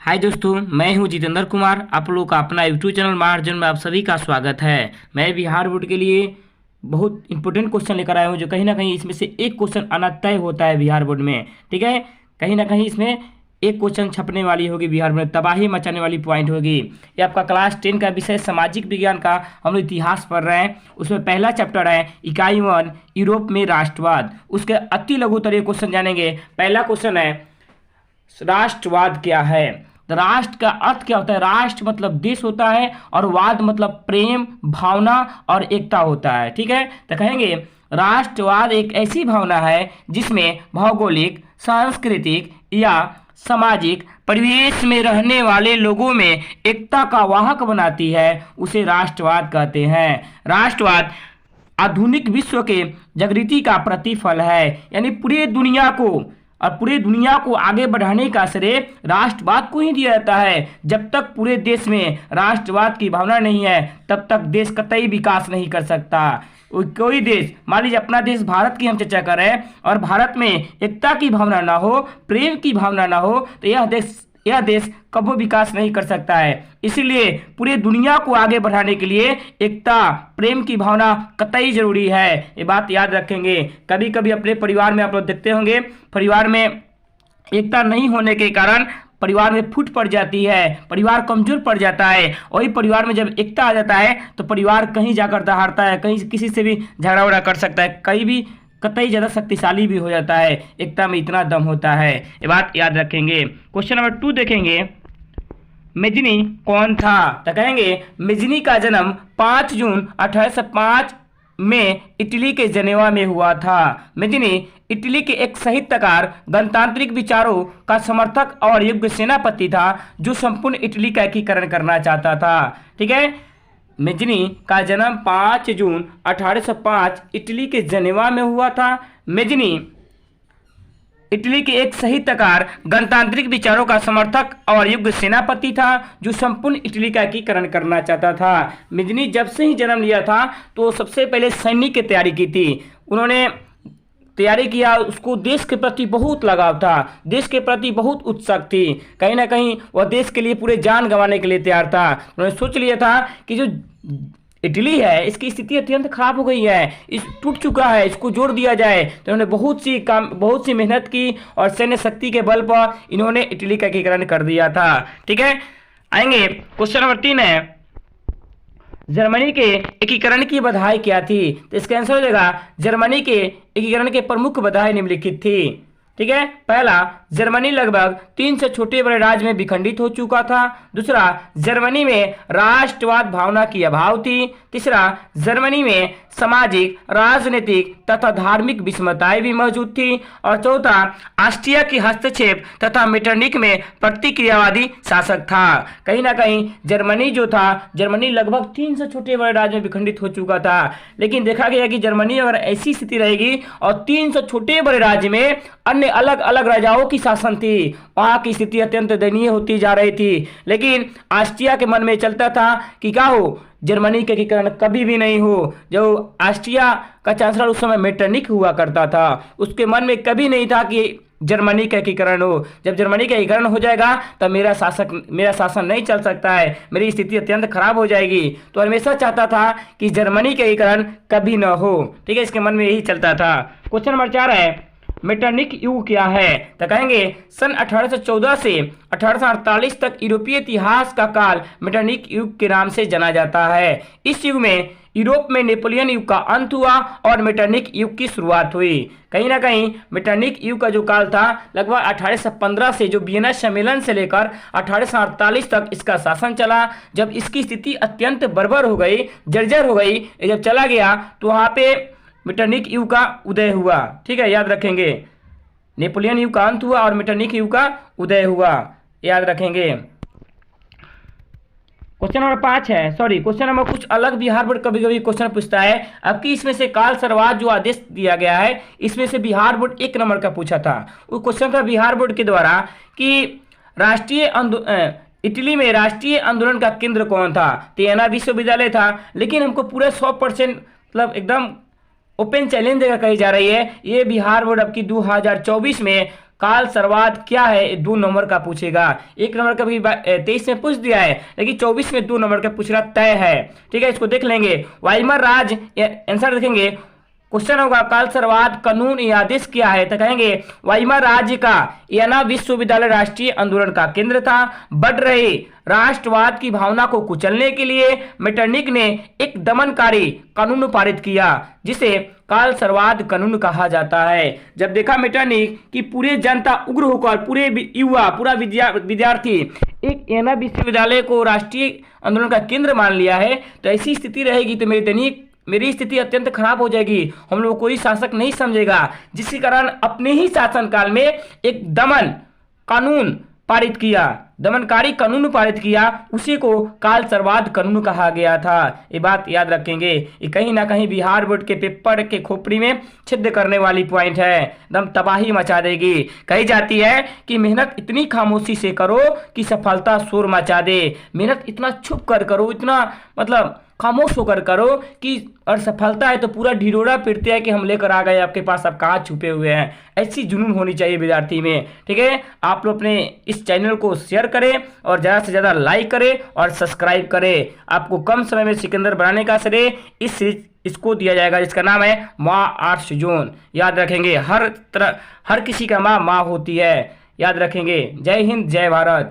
हाय दोस्तों, मैं हूं जितेंद्र कुमार। आप लोगों का अपना यूट्यूब चैनल महार्जन में आप सभी का स्वागत है। मैं बिहार बोर्ड के लिए बहुत इंपॉर्टेंट क्वेश्चन लेकर आया हूं, जो कहीं ना कहीं इसमें से एक क्वेश्चन आना तय होता है बिहार बोर्ड में। ठीक है, कहीं ना कहीं इसमें एक क्वेश्चन छपने वाली होगी बिहार में, तबाही मचाने वाली पॉइंट होगी। ये आपका क्लास 10 का विषय सामाजिक विज्ञान का हम लोग इतिहास पढ़ रहे हैं। उसमें पहला चैप्टर है इकाई 1 यूरोप में राष्ट्रवाद। उसके अति लघु तरह क्वेश्चन जानेंगे। पहला क्वेश्चन है राष्ट्रवाद क्या है। तो राष्ट्र का अर्थ क्या होता है। राष्ट्र मतलब देश होता है और वाद मतलब प्रेम, भावना और एकता होता है। ठीक है, तो कहेंगे राष्ट्रवाद एक ऐसी भावना है जिसमें भौगोलिक, सांस्कृतिक या सामाजिक परिवेश में रहने वाले लोगों में एकता का वाहक बनाती है, उसे राष्ट्रवाद कहते हैं। राष्ट्रवाद आधुनिक विश्व के जागृति का प्रतिफल है, यानी पूरी दुनिया को आगे बढ़ाने का श्रेय राष्ट्रवाद को ही दिया जाता है। जब तक पूरे देश में राष्ट्रवाद की भावना नहीं है, तब तक देश कतई विकास नहीं कर सकता। कोई देश, मान लीजिए अपना देश भारत की हम चर्चा कर रहे हैं, और भारत में एकता की भावना ना हो, प्रेम की भावना ना हो, तो यह देश कभी विकास नहीं कर सकता है। इसीलिए पूरे दुनिया को आगे बढ़ाने के लिए एकता, प्रेम की भावना कतई जरूरी है। ये बात याद रखेंगे। कभी कभी अपने परिवार में आप लोग देखते होंगे, परिवार में एकता नहीं होने के कारण परिवार में फूट पड़ जाती है, परिवार कमजोर पड़ जाता है। वही परिवार में जब एकता आ जाता है तो परिवार कहीं जाकर दहाड़ता है, कहीं किसी से भी झगड़ा उगड़ा कर सकता है, कहीं भी कतई ज़्यादा शक्तिशाली भी हो जाता है। एकता में इतना दम होता है, ये बात याद रखेंगे। क्वेश्चन नंबर 2 देखेंगे, मेजनी कौन था। तो कहेंगे मेजनी का जन्म 5 जून 1805 में इटली के जनेवा में हुआ था। मेजनी इटली के एक साहित्यकार, गणतांत्रिक विचारों का समर्थक और योग्य सेनापति था, जो संपूर्ण इटली का एकीकरण करना चाहता था। ठीक है, मेजनी का जन्म 5 जून 1805 इटली के जनेवा में हुआ था। मेजनी इटली के एक साहित्यकार, गणतांत्रिक विचारों का समर्थक और योग्य सेनापति था, जो संपूर्ण इटली का एकीकरण करना चाहता था। मेजनी जब से ही जन्म लिया था तो सबसे पहले सैनिक की तैयारी की थी। उन्होंने तैयारी किया, उसको देश के प्रति बहुत लगाव था, देश के प्रति बहुत उत्सुक थी। कहीं ना कहीं वह देश के लिए पूरे जान गंवाने के लिए तैयार था। उन्होंने सोच लिया था कि जो इटली है, इसकी स्थिति अत्यंत खराब हो गई है, इस टूट चुका है, इसको जोड़ दिया जाए। तो इन्होंने बहुत सी मेहनत की और सैन्य शक्ति के बल पर इन्होंने इटली का एकीकरण कर दिया था। ठीक है, आएंगे क्वेश्चन नंबर 3 है, जर्मनी के एकीकरण की बधाई क्या थी। तो इसका आंसर हो जाएगा जर्मनी के एकीकरण के प्रमुख बधाई निम्नलिखित थी। ठीक है, पहला, जर्मनी लगभग 3 से छोटे बड़े राज्य में विखंडित हो चुका था। दूसरा, जर्मनी में राष्ट्रवाद भावना की अभाव थी। तीसरा, जर्मनी में सामाजिक, राजनीतिक तथा धार्मिक विषमताएं भी मौजूद थी। और चौथा, ऑस्ट्रिया की हस्तक्षेप तथा मेटरनिक में प्रतिक्रियावादी शासक था। कहीं ना कहीं जर्मनी जो था, जर्मनी लगभग 3 से छोटे बड़े राज्य में विखंडित हो चुका था। लेकिन देखा गया कि जर्मनी अगर ऐसी स्थिति रहेगी और 3 से छोटे बड़े राज्य में अन्य अलग अलग राजाओं की शासन थी, वहां की स्थिति अत्यंत दयनीय होती जा रही थी। लेकिन ऑस्ट्रिया के मन में चलता था कि क्या हो, जर्मनी के एकीकरण कभी भी नहीं हो। जो ऑस्ट्रिया का चांसलर उस समय मेटरनिक हुआ करता था, उसके मन में कभी नहीं था कि जर्मनी का एकीकरण हो। जब जर्मनी का एकीकरण हो जाएगा तब मेरा शासन नहीं चल सकता है, मेरी स्थिति अत्यंत खराब हो जाएगी। तो हमेशा चाहता था कि जर्मनी का एकीकरण कभी न हो। ठीक है, इसके मन में यही चलता था। क्वेश्चन नंबर 4 है, मेटरनिक युग क्या है। तो कहेंगे सन 1814 से 1848 तक यूरोपीय इतिहास का काल मेटरनिक युग के नाम से जाना जाता है। इस युग में यूरोप में नेपोलियन युग का अंत हुआ और मेटरनिक युग की शुरुआत हुई। कहीं ना कहीं मेटरनिक युग का जो काल था, लगभग 1815 से, जो वियना सम्मेलन से लेकर 1848 तक इसका शासन चला। जब इसकी स्थिति अत्यंत बर्बर हो गई, जर्जर हो गई, जब चला गया तो वहाँ पे मेटरनिक युग का उदय हुआ। ठीक है, याद रखेंगे, नेपोलियन युग का अंत हुआ और मेटरनिक युग का उदय हुआ, याद रखेंगे। क्वेश्चन नंबर 5 है, क्वेश्चन नंबर कुछ अलग बिहार बोर्ड कभी कभी क्वेश्चन पूछता है। अब की इसमें से काल सर्वाद जो आदेश दिया गया है, इसमें से बिहार बोर्ड 1 नंबर का पूछा था। वो क्वेश्चन था बिहार बोर्ड के द्वारा कि इटली में राष्ट्रीय आंदोलन का केंद्र कौन था। तो येना विश्वविद्यालय था। लेकिन हमको पूरे 100% मतलब एकदम ओपन चैलेंज जगह कही जा रही है, ये बिहार बोर्ड अब की 2024 में काल सर्वात क्या है, 2 नंबर का पूछेगा। 1 नंबर का भी 23 में पूछ दिया है, लेकिन 24 में 2 नंबर का पूछना तय है। ठीक है, इसको देख लेंगे। वाइमर राज, आंसर देखेंगे। क्वेश्चन होगा काल सर्वात कानून या आदेश क्या है, तो कहेंगे वाइमर राज्य का वियना विश्वविद्यालय राष्ट्रीय आंदोलन का केंद्र था। बढ़ रहे राष्ट्रवाद की भावना को कुचलने के लिए मेटरनिक ने एक दमनकारी कानून पारित किया, जिसे काल सर्वात कानून कहा जाता है। जब देखा मेटरनिक कि पूरे जनता उग्र होकर, पूरे युवा, पूरा विद्यार्थी एक वियना विश्वविद्यालय को राष्ट्रीय आंदोलन का केंद्र मान लिया है, तो ऐसी स्थिति रहेगी तो मेरी स्थिति अत्यंत खराब हो जाएगी, हम लोग कोई शासक नहीं समझेगा, जिसके कारण अपने ही शासनकाल में एक दमनकारी कानून पारित किया, उसी को काल सर्वात कानून कहा गया था। ये बात याद रखेंगे। ये कहीं ना कहीं बिहार बोर्ड के पेपर के खोपड़ी में छिद्र करने वाली पॉइंट है, एकदम तबाही मचा देगी। कही जाती है कि मेहनत इतनी खामोशी से करो कि सफलता शोर मचा दे। मेहनत इतना छुप कर करो, इतना मतलब खामोश होकर करो कि, और सफलता है तो पूरा ढिढोरा पीटते हैं कि हम लेकर आ गए आपके पास, आप कहाँ छुपे हुए हैं। ऐसी जुनून होनी चाहिए विद्यार्थी में। ठीक है, आप लोग अपने इस चैनल को शेयर करें और ज़्यादा से ज़्यादा लाइक करें और सब्सक्राइब करें। आपको कम समय में सिकंदर बनाने का श्रेय इसको दिया जाएगा, जिसका नाम है माँ आर्ट्स जोन। याद रखेंगे, हर किसी का माँ होती है, याद रखेंगे। जय हिंद, जय भारत।